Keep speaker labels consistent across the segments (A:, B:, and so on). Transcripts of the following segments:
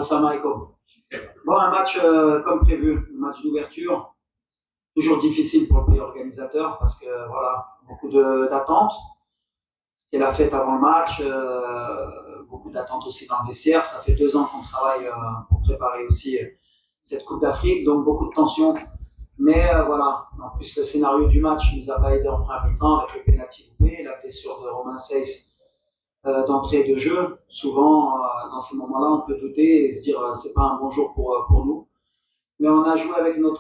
A: Assalamu alaikum. Bon, un match comme prévu, un match d'ouverture, toujours difficile pour le pays organisateur parce que voilà, beaucoup d'attentes. C'était la fête avant le match, beaucoup d'attentes aussi dans le vestiaire. Ça fait 2 ans qu'on travaille pour préparer aussi cette Coupe d'Afrique, donc beaucoup de tensions. Mais voilà, en plus le scénario du match ne nous a pas aidé en première mi-temps avec le pénalty loupé, la blessure de Romain Seyss d'entrée de jeu. Souvent, dans ces moments-là, on peut douter et se dire c'est pas un bon jour pour nous. Mais on a joué avec nos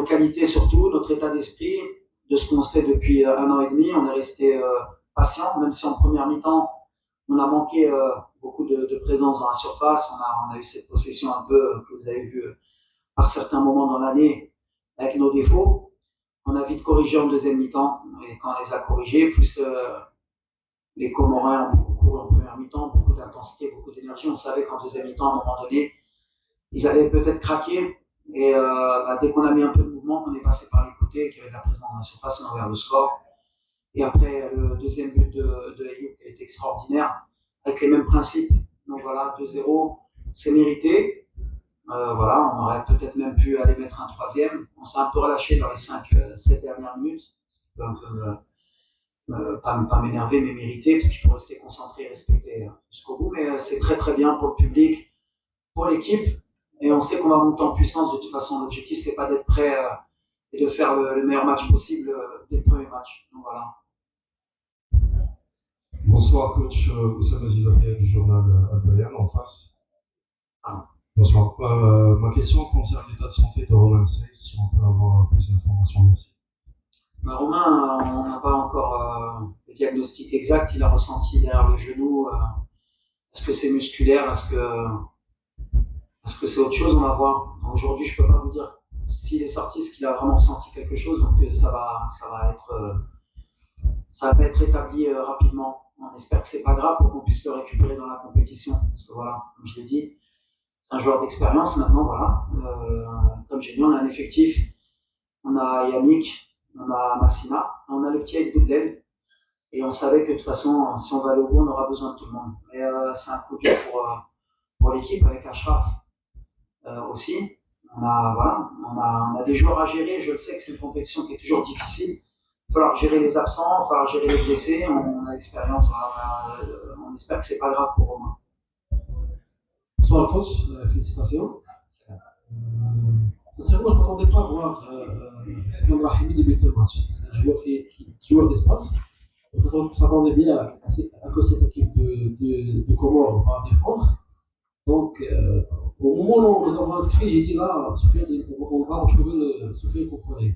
A: qualités surtout, notre état d'esprit, de ce qu'on se fait depuis 1 an et demi. On est resté patient, même si en première mi-temps, on a manqué beaucoup de présence dans la surface. On a eu cette possession un peu que vous avez vu par certains moments dans l'année avec nos défauts. On a vite corrigé en deuxième mi-temps et quand on les a corrigés, plus les Comoriens ont beaucoup couru en première mi-temps, beaucoup d'intensité, beaucoup d'énergie. On savait qu'en deuxième mi-temps, à un moment donné, ils allaient peut-être craquer. Et dès qu'on a mis un peu de mouvement, qu'on est passé par les côtés et qu'il y avait de la présence dans la surface, on a ouvert le score. Et après, le deuxième but de Ayoub qui a été extraordinaire, avec les mêmes principes. Donc voilà, 2-0, c'est mérité. Voilà, on aurait peut-être même pu aller mettre un troisième. On s'est un peu relâché dans les 5-7 dernières minutes. C'est un peu pas m'énerver, mais mériter, parce qu'il faut rester concentré et respecter jusqu'au bout. Mais c'est très très bien pour le public, pour l'équipe. Et on sait qu'on va monter en puissance. De toute façon, l'objectif, c'est pas d'être prêt et de faire le meilleur match possible dès le premier match. Donc voilà.
B: Bonsoir, coach Oussama Zidane du journal Al-Bayan en face. Bonsoir. Ma question concerne l'état de santé de Romain Seyss, si on peut avoir plus d'informations, merci.
A: Romain, on n'a pas encore le diagnostic exact. Il a ressenti derrière le genou. Est-ce que c'est musculaire? Est-ce que c'est autre chose? On va voir. Aujourd'hui, je ne peux pas vous dire s'il est sorti, est-ce qu'il a vraiment ressenti quelque chose. Donc ça va être établi rapidement. On espère que c'est pas grave pour qu'on puisse le récupérer dans la compétition. Parce que voilà, comme je l'ai dit, c'est un joueur d'expérience. Maintenant, voilà, comme j'ai dit, on a un effectif. On a Yannick, on a Massina, on a le petit avec Boudel. Et on savait que de toute façon, si on va aller au bout, on aura besoin de tout le monde. Mais c'est un coup dur pour l'équipe avec Achraf aussi. On a des joueurs à gérer. Je le sais que c'est une compétition qui est toujours difficile. Il va falloir gérer les absents, il va falloir gérer les blessés. On a l'expérience. On espère que c'est pas grave pour Romain.
C: Bonsoir coach, félicitations. Sincèrement, je ne m'attendais pas à voir Islam Rahimi débuter le match. C'est un joueur qui est joueur d'espace. On s'attendait bien à que cette équipe de Comores va défendre. Donc, au moment où nous avons inscrit, j'ai dit là, on va retrouver le Soufiane contrôlé.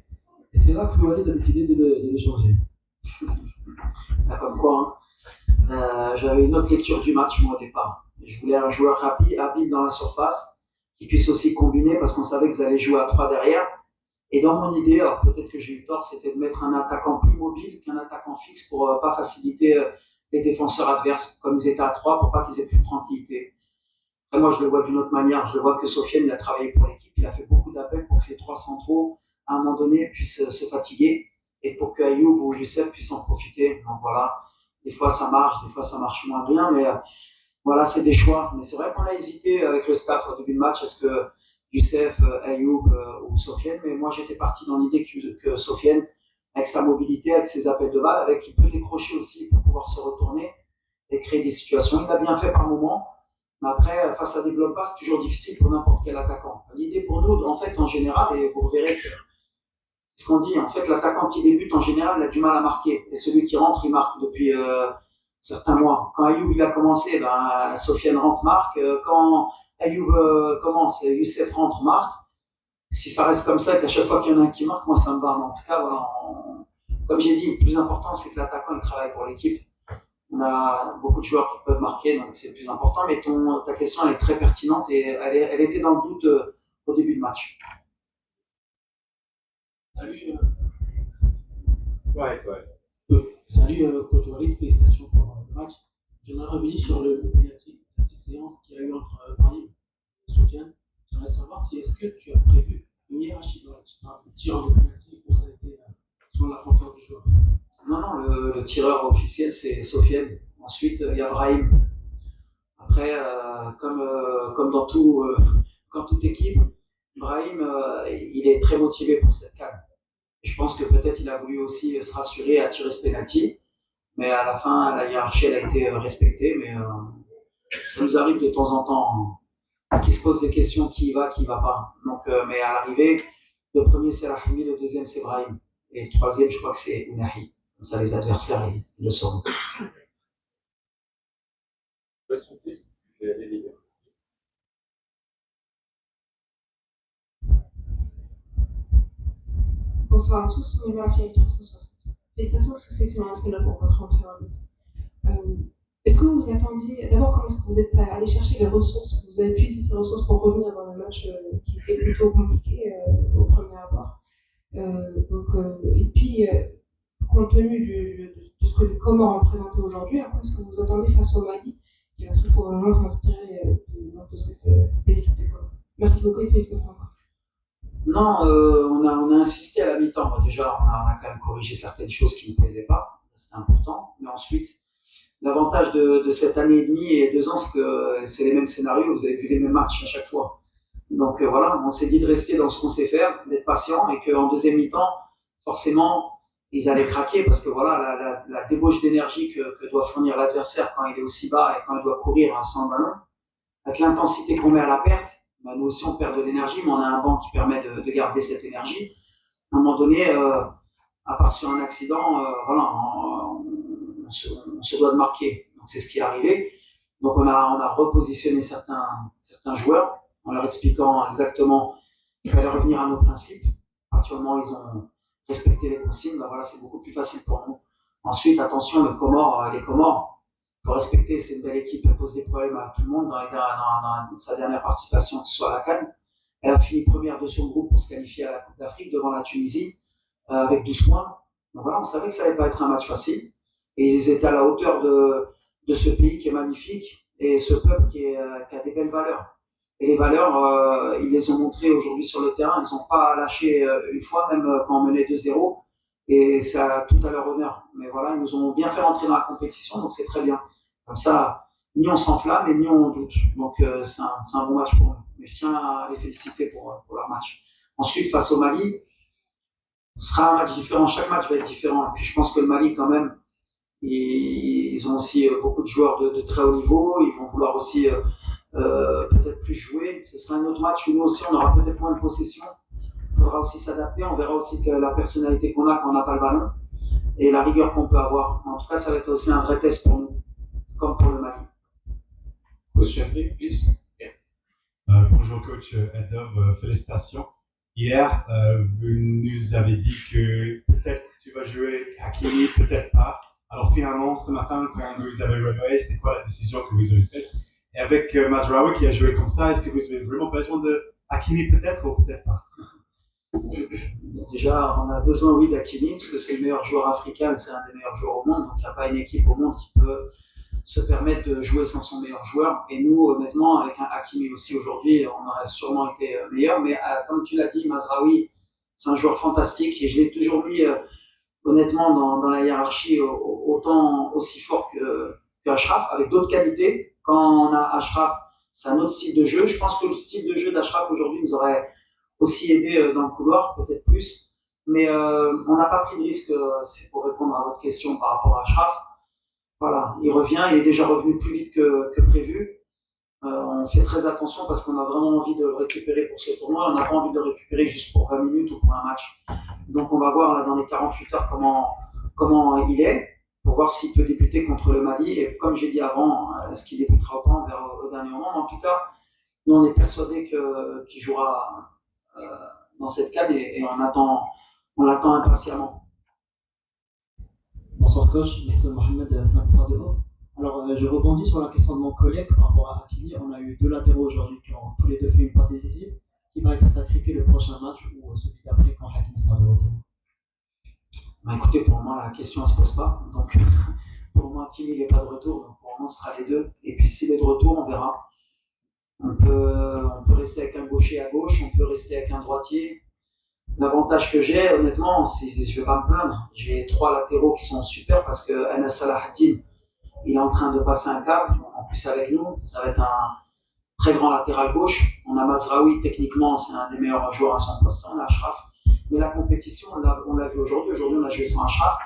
C: Et c'est là que Walid a décidé de le changer.
A: Comme quoi, j'avais une autre lecture du match, moi, au départ. Je voulais un joueur rapide, habile dans la surface, qui puisse aussi combiner, parce qu'on savait que vous allez jouer à 3 derrière. Et dans mon idée, alors peut-être que j'ai eu tort, c'était de mettre un attaquant plus mobile qu'un attaquant fixe pour pas faciliter les défenseurs adverses, comme ils étaient à 3, pour pas qu'ils aient plus de tranquillité. Après, moi, je le vois d'une autre manière. Je le vois que Sofiane, il a travaillé pour l'équipe, il a fait beaucoup d'appels pour que les 3 centraux, à un moment donné, puissent se fatiguer et pour que Ayoub ou Youssef puissent en profiter. Donc voilà, des fois ça marche, des fois ça marche moins bien, mais voilà, c'est des choix. Mais c'est vrai qu'on a hésité avec le staff au début de match, est-ce que Youssef, Ayoub ou Sofiane, mais moi j'étais parti dans l'idée que Sofiane, avec sa mobilité, avec ses appels de balle, avec il peut décrocher aussi pour pouvoir se retourner et créer des situations. Il l'a bien fait par moment, mais après, face à des blocs bas, c'est toujours difficile pour n'importe quel attaquant. L'idée pour nous, en fait, en général, et vous verrez que c'est ce qu'on dit, en fait, l'attaquant qui débute, en général, il a du mal à marquer. Et celui qui rentre, il marque depuis certains mois. Quand Ayoub il a commencé, Sofiane rentre, marque. Quand Ayoub commence, Youssef rentre, marque. Si ça reste comme ça, qu'à chaque fois qu'il y en a un qui marque, moi ça me va. Mais en tout cas, voilà, comme j'ai dit, le plus important, c'est que l'attaquant il travaille pour l'équipe. On a beaucoup de joueurs qui peuvent marquer, donc c'est le plus important. Mais ta question elle est très pertinente et elle était dans le doute au début de match.
C: Salut. Salut, coach Walid, félicitations pour le match. J'aimerais revenir sur la petite séance qu'il y a eu entre Paris et Sofiane. J'aimerais savoir si est-ce que tu as prévu une hiérarchie dans le tireur de pénalty ou ça a été sur la confiance du joueur?
A: Non, le tireur officiel c'est Sofiane. Ensuite, il y a Brahim. Après, comme dans comme toute équipe, Brahim, il est très motivé pour cette CAN. Je pense que peut-être il a voulu aussi se rassurer à tirer ce penalty, mais à la fin, la hiérarchie elle a été respectée. Mais ça nous arrive de temps en temps qu'il se pose des questions qui va pas. Donc, mais à l'arrivée, le premier c'est Rahimi, le deuxième c'est Brahim, et le troisième, je crois que c'est Unahi. Comme ça, les adversaires ils le sauront.
D: Bonsoir à tous, on est là avec 360. Félicitations parce que c'est excellent pour votre entrée en liste. Est-ce que vous vous attendiez, d'abord comment est-ce que vous êtes allé chercher les ressources, vous avez puisé ces ressources pour revenir dans le match qui était plutôt compliqué au premier abord. Et puis, compte tenu de ce que les Comores ont présenté aujourd'hui, à quoi est-ce que vous vous attendez face au Mali qui va tout probablement s'inspirer de cette belle équipe des Comores? Merci beaucoup et félicitations encore.
A: Non, on a insisté à la mi-temps. Bon, déjà, on a quand même corrigé certaines choses qui ne nous plaisaient pas. C'était important. Mais ensuite, l'avantage de cette année et demie et 2 ans, c'est que c'est les mêmes scénarios. Vous avez vu les mêmes matchs à chaque fois. Donc voilà, on s'est dit de rester dans ce qu'on sait faire, d'être patient et qu'en deuxième mi-temps, forcément, ils allaient craquer parce que voilà, la débauche d'énergie que doit fournir l'adversaire quand il est aussi bas et quand il doit courir sans ballon, avec l'intensité qu'on met à la perte, bah, nous aussi on perd de l'énergie, mais on a un banc qui permet de garder cette énergie. À un moment donné, à part sur un accident, voilà, on se doit de marquer. Donc c'est ce qui est arrivé. Donc on a repositionné certains joueurs en leur expliquant exactement qu'il fallait revenir à nos principes. À partir du moment où ils ont respecté les consignes, ben voilà, c'est beaucoup plus facile pour nous. Ensuite, attention, les Comores, il faut respecter, c'est une belle équipe, elle pose des problèmes à tout le monde dans sa dernière participation, que ce soit à la CAN. Elle a fini première de son groupe pour se qualifier à la Coupe d'Afrique devant la Tunisie, avec 12 points. Donc voilà, on savait que ça n'allait pas être un match facile. Et ils étaient à la hauteur de ce pays qui est magnifique et ce peuple qui a des belles valeurs. Et les valeurs, ils les ont montrées aujourd'hui sur le terrain. Ils n'ont pas lâché une fois, même quand on menait 2-0. Et ça a tout à leur honneur. Mais voilà, ils nous ont bien fait rentrer dans la compétition, donc c'est très bien. Comme ça, ni on s'enflamme et ni on doute. Donc c'est un bon match pour eux. Mais je tiens à les féliciter pour leur match. Ensuite, face au Mali, ce sera un match différent. Chaque match va être différent. Et puis je pense que le Mali, quand même, ils ont aussi beaucoup de joueurs de très haut niveau. Ils vont vouloir aussi peut-être plus jouer. Ce sera un autre match où nous aussi, on aura peut-être moins de possession. Il faudra aussi s'adapter. On verra aussi que la personnalité qu'on a quand on n'a pas le ballon et la rigueur qu'on peut avoir. En tout cas, ça va être aussi un vrai test pour nous, comme pour le Mali.
E: Question, please.
F: Bonjour coach Edov, félicitations. Hier, vous nous avez dit que peut-être tu vas jouer Hakimi, peut-être pas. Alors finalement, ce matin, quand vous avez réveillé, c'est quoi la décision que vous avez faite? Et avec Mazraoui qui a joué comme ça, est-ce que vous avez vraiment besoin de Hakimi peut-être ou peut-être pas?
A: Déjà, on a besoin, oui, d'Hakimi, parce que c'est le meilleur joueur africain, c'est un des meilleurs joueurs au monde. Donc, il n'y a pas une équipe au monde qui peut se permettre de jouer sans son meilleur joueur. Et nous, honnêtement, avec un Hakimi aussi aujourd'hui, on aurait sûrement été meilleur. Mais comme tu l'as dit, Mazraoui, c'est un joueur fantastique et je l'ai toujours mis, honnêtement, dans la hiérarchie autant aussi fort que Achraf, avec d'autres qualités. Quand on a Achraf, c'est un autre style de jeu. Je pense que le style de jeu d'Achraf aujourd'hui nous aurait aussi aidé dans le couloir, peut-être plus. Mais on n'a pas pris de risque, c'est pour répondre à votre question par rapport à Achraf. Voilà, il revient, il est déjà revenu plus vite que prévu. On fait très attention parce qu'on a vraiment envie de le récupérer pour ce tournoi. On n'a pas envie de le récupérer juste pour 20 minutes ou pour un match. Donc on va voir là dans les 48 heures comment il est, pour voir s'il peut débuter contre le Mali. Et comme j'ai dit avant, est-ce qu'il débutera autant au dernier moment. En tout cas, nous on est persuadés qu'il jouera dans cette CAN et on l'attend impatiemment.
C: Bonsoir coach, Nixon Mohamed, 5-3 de haut. Alors je rebondis sur la question de mon collègue par rapport à Hakimi. On a eu 2 latéraux aujourd'hui qui ont tous les 2 fait une passe décisive. Qui va être sacrifié le prochain match ou celui d'après quand Hakimi sera de retour?
A: Bah, écoutez, pour le moment la question ne se pose pas. Donc pour le moment Hakimi n'est pas de retour, donc pour le moment ce sera les deux. Et puis s'il est de retour, on verra. On peut rester avec un gaucher à gauche, on peut rester avec un droitier. L'avantage que j'ai, honnêtement, je ne vais pas me plaindre. J'ai 3 latéraux qui sont super parce que Anas Salahaddin, il est en train de passer un cap. En plus avec nous, ça va être un très grand latéral gauche. On a Mazraoui, techniquement, c'est un des meilleurs joueurs à son poste. On a Achraf. Mais la compétition, on l'a vu aujourd'hui. Aujourd'hui, on a joué sans Achraf.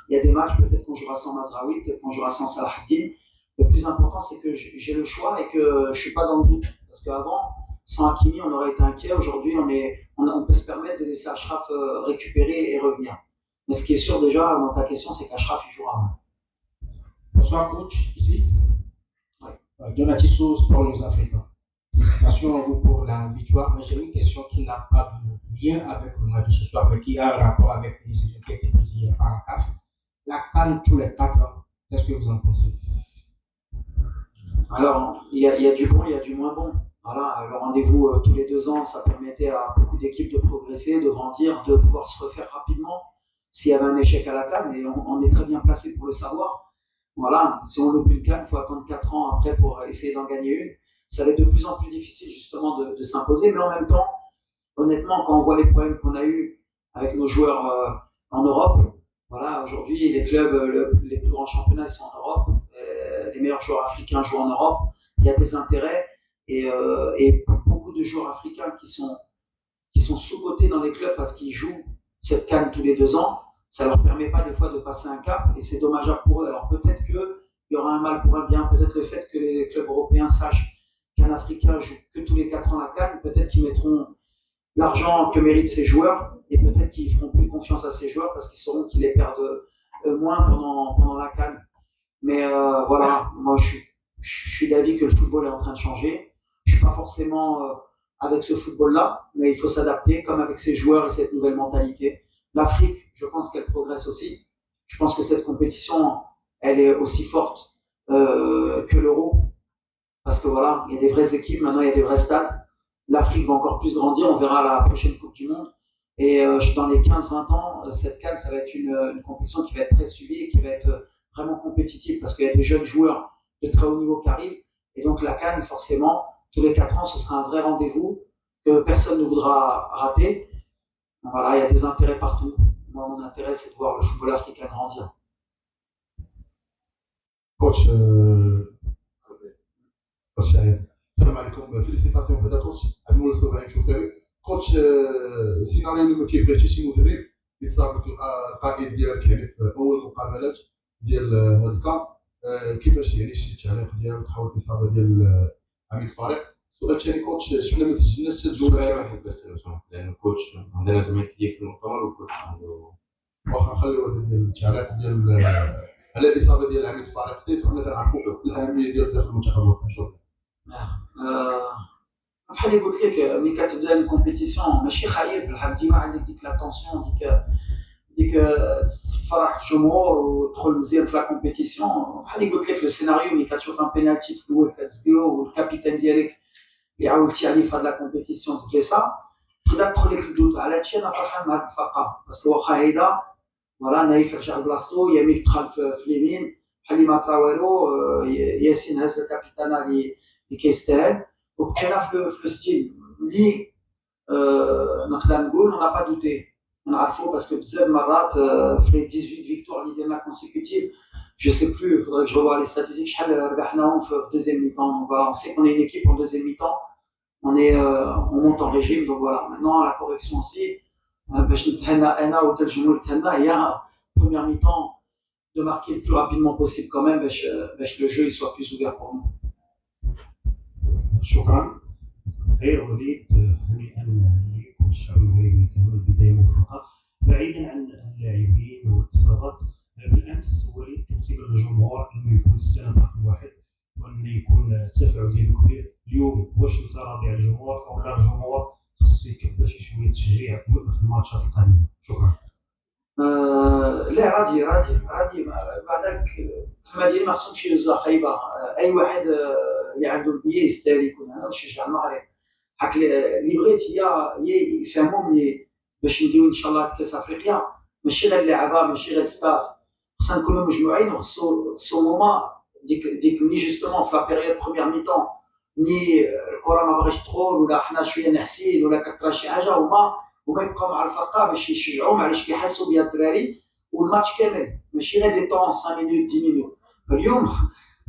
A: Il y a des matchs, peut-être qu'on jouera sans Mazraoui, peut-être qu'on jouera sans Salahuddin. Le plus important, c'est que j'ai le choix et que je ne suis pas dans le doute. Parce qu'avant, sans Hakimi, on aurait été inquiet. Aujourd'hui, on peut se permettre de laisser Achraf récupérer et revenir. Mais ce qui est sûr déjà, dans ta question, c'est qu'Achraf, il jouera.
C: Bonsoir, coach, ici. Donatisso, Sport News Africa. Félicitations à vous pour la victoire, mais j'ai une question qui n'a pas de lien avec le match de ce soir, mais qui a un rapport avec les décisions qui ont été prises hier par la CAF. La CAN tous les 4 ans, qu'est-ce que vous en pensez?
A: Alors, il y a du bon, il y a du moins bon. Voilà, le rendez-vous tous les 2 ans, ça permettait à beaucoup d'équipes de progresser, de grandir, de pouvoir se refaire rapidement. S'il y avait un échec à la CAN, et on est très bien placé pour le savoir. Voilà, si on loupe une CAN, il faut attendre 4 ans après pour essayer d'en gagner une. Ça va être de plus en plus difficile justement de s'imposer, mais en même temps, honnêtement, quand on voit les problèmes qu'on a eus avec nos joueurs en Europe, voilà, aujourd'hui, les clubs, les plus grands championnats, ils sont en Europe. Les meilleurs joueurs africains jouent en Europe. Il y a des intérêts et beaucoup de joueurs africains qui sont sous-cotés dans les clubs parce qu'ils jouent cette CAN tous les 2 ans. Ça leur permet pas des fois de passer un cap et c'est dommageable pour eux. Alors peut-être qu'il y aura un mal pour un bien, peut-être le fait que les clubs européens sachent qu'un Africain joue que tous les 4 ans la CAN, peut-être qu'ils mettront l'argent que méritent ces joueurs et peut-être qu'ils feront plus confiance à ces joueurs parce qu'ils sauront qu'ils les perdent moins pendant la CAN. Mais voilà, moi je suis d'avis que le football est en train de changer. Je suis pas forcément avec ce football-là, mais il faut s'adapter comme avec ces joueurs et cette nouvelle mentalité. L'Afrique, je pense qu'elle progresse aussi. Je pense que cette compétition, elle est aussi forte que l'Euro. Parce que voilà, il y a des vraies équipes, maintenant il y a des vrais stades. L'Afrique va encore plus grandir, on verra la prochaine Coupe du Monde. Et dans les 15-20 ans, cette CAN, ça va être une compétition qui va être très suivie et qui va être vraiment compétitive parce qu'il y a des jeunes joueurs de très haut niveau qui arrivent. Et donc la CAN, forcément, tous les 4 ans, ce sera un vrai rendez-vous que personne ne voudra rater. Voilà, il y a des intérêts partout. Moi, mon intérêt, c'est de voir le football africain grandir.
B: Coach, السلام عليكم فيليسيتاسيون هذا كوتش هاد المول الصباح نشوف ثاني كوتش السيناريو اللي ما كيبغيش شي مدرب يتصاب لك القائد ديالك يعني في اول مقابلات ديال هذا الكا كيفاش يعني شتي التعليق ديالك حول الاصابه ديال عميد الفريق. السؤال الثاني كوتش شفنا ما سجلناش 6 جولات
E: واحد بس لان الكوتش عندنا زعما كيدير في المؤتمر والكوتش عنده
B: واخا نخليو هذا ديال التعليق ديال على الاصابه ديال عميد الفريق حيت حنا كنعرفوا الاهميه ديال داخل المنتخب الوطني. شكرا.
A: بحال اللي قلت لك ملي كتبدا الكومبيتيسيون ماشي خايب بالحق ديما عندك ديك لا طونسيون ديك تفرح الجمهور وتدخل مزيان في لا كومبيتيسيون. بحال اللي قلت لك لو سيناريو ملي كتشوف ان بينالتي في الاول كتسديو والكابيتان ديالك اللي عاودتي عليه في هاد لا كومبيتيسيون تبليسا تقدر تدخل لك الدوت. على هادشي انا فرحان بهاد الفرقه باسكو واخا هيدا فوالا نايف رجع لبلاصتو يميك دخل في اليمين بحال اللي ما طرا والو. ياسين هز الكابيتانا اللي كيستاهل وبقينا في ستيل اللي نقدر نقول اون با دوتي نعرفو باسكو بزاف مرات في لي 18 فيكتوار اللي درنا كونسيكوتيف je sais plus, il faudrait que je revoie les statistiques. شحال ربحناهم في deuxième mi-temps. Donc voilà, on sait qu'on est une équipe en deuxième mi-temps. On monte en régime. Donc voilà, maintenant la correction aussi باش نتهنى انا وحتى الجمهور يتهنى هي première mi-temps de marquer le plus rapidement possible quand même باش le jeu il soit plus ouvert pour nous.
G: شكرا. غير وليد هنيئا لكم الشعب المغربي كامل بداية موفقة بعيدا عن اللاعبين والاصابات. بالامس وليد تنسيب الجمهور انه يكون السند رقم واحد وانه يكون التفاعل ديالو كبير. اليوم واش انت راضي على الجمهور او لا الجمهور خصو يكبر شي شويه تشجيع في الماتشات القادمه؟ شكرا.
A: لا راضي بعدك كما ديال ما خصهمش يوزع خايبه. اي واحد اللي عنده البيه يستاهل يكون هنا ويشجع المغرب. حك اللي بغيت هي يفهموا ملي باش نديرو ان شاء الله كاس افريقيا ماشي غير اللعابه ماشي غير ستاف خصنا نكونوا مجموعين وخصو موما ديك ملي جوستومون في لا بيريود بروميير ميطون ملي الكره ما بغاش تدخل ولا حنا شويه نحسين ولا كطرا شي حاجه هما يبقاو مع الفرقه باش يشجعوا معليش كيحسوا بها الدراري والماتش كامل ماشي غير دي طون 5 مينوت 10 مينوت. اليوم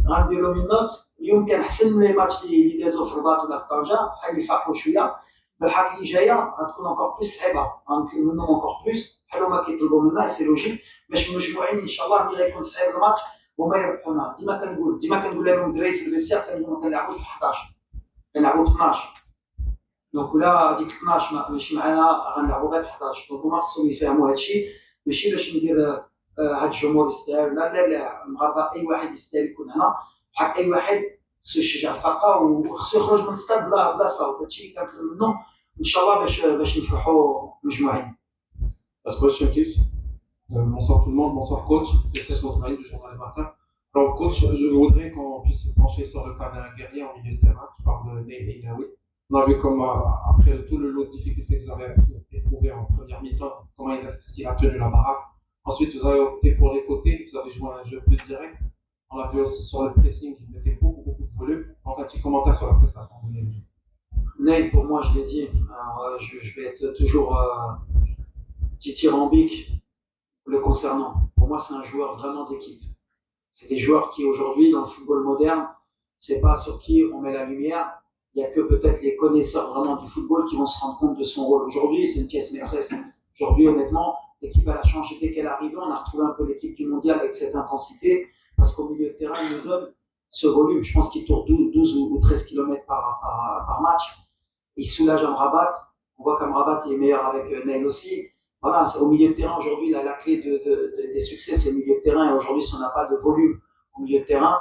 A: غندير لهم النوت اليوم كان احسن من لي ماتش اللي دازو في الرباط ولا في طنجه بحال اللي فاقوا شويه بالحق اللي جايه غتكون انكور بليس صعيبه غنطلب منهم انكور بليس بحال هما كيطلبوا منا سي لوجيك باش مجموعين ان شاء الله اللي غيكون صعيب الماتش وما يربحونا ديما كنقول لهم الدراري في الفيسير كنقول كنلعبوا في 11 كنلعبوا 12 دونك ولا ديك 12 ماشي معنا غنلعبوا غير 11 دونك هما خصهم يفهموا هادشي ماشي باش ندير هاد الجمهور يستاهل لا المغاربه اي واحد يستاهل يكون هنا بحال اي واحد خصو يشجع الفرقه وخصو يخرج من الستاد بلا صوت هادشي اللي كنطلب منهم ان شاء الله باش نفرحوا مجموعين.
B: Last question, please. Bonsoir tout le monde, bonsoir coach. C'est votre travail du journal du matin. Alors coach, je voudrais qu'on puisse se pencher sur le cas d'un guerrier en milieu de terrain. Je parle de Neil Inaoui. On a vu comme après tout le lot de difficultés que vous avez éprouvé en première mi-temps, comment est-ce qu'il a tenu la baraque. Ensuite, vous avez opté pour les côtés, vous avez joué un jeu plus direct. On l'a vu aussi sur le pressing, il mettait beaucoup de volume. Donc un petit commentaire sur la prestation de Neil.
A: Neil, pour moi, je l'ai dit, alors, je vais être toujours dithyrambique le concernant. Pour moi, c'est un joueur vraiment d'équipe. C'est des joueurs qui, aujourd'hui, dans le football moderne, c'est pas sur qui on met la lumière. Il n'y a que peut-être les connaisseurs vraiment du football qui vont se rendre compte de son rôle. Aujourd'hui, c'est une pièce maîtresse. Aujourd'hui, honnêtement, l'équipe elle a changé dès qu'elle est arrivée. On a retrouvé un peu l'équipe du mondial avec cette intensité. Parce qu'au milieu de terrain, il nous donne ce volume. Je pense qu'il tourne 12 ou 13 km par match. Il soulage Amrabat. On voit qu'Amrabat est meilleur avec Neil aussi. Voilà, au milieu de terrain, aujourd'hui, la clé des succès, c'est le milieu de terrain. Et aujourd'hui, si on n'a pas de volume au milieu de terrain,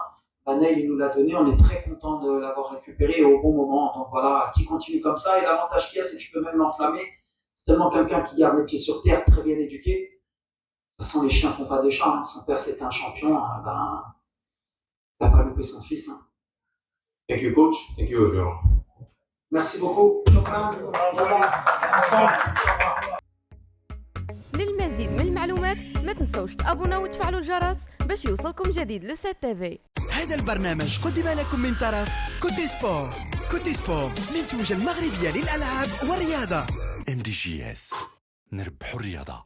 A: Neil, il nous l'a donné. On est très content de l'avoir récupéré au bon moment. Donc voilà, qui continue comme ça. Et l'avantage qu'il y a, c'est que tu peux même l'enflammer. C'est tellement quelqu'un qui garde les pieds sur terre, très bien éduqué. De toute façon, les chiens font pas des chats. Hein. Son père, c'était un champion. T'as pas loupé son fils. Hein.
E: Thank you, coach. Thank you, everyone.
A: Merci beaucoup.
H: للمزيد من المعلومات ما تنسوش تابونا وتفعلوا الجرس باش يوصلكم جديد لو 7 تي.
I: هذا البرنامج قدم لكم من طرف كوتي سبور. كوتي سبور منتوجة المغربية للألعاب والرياضة. MDGS نربحوا الرياضة.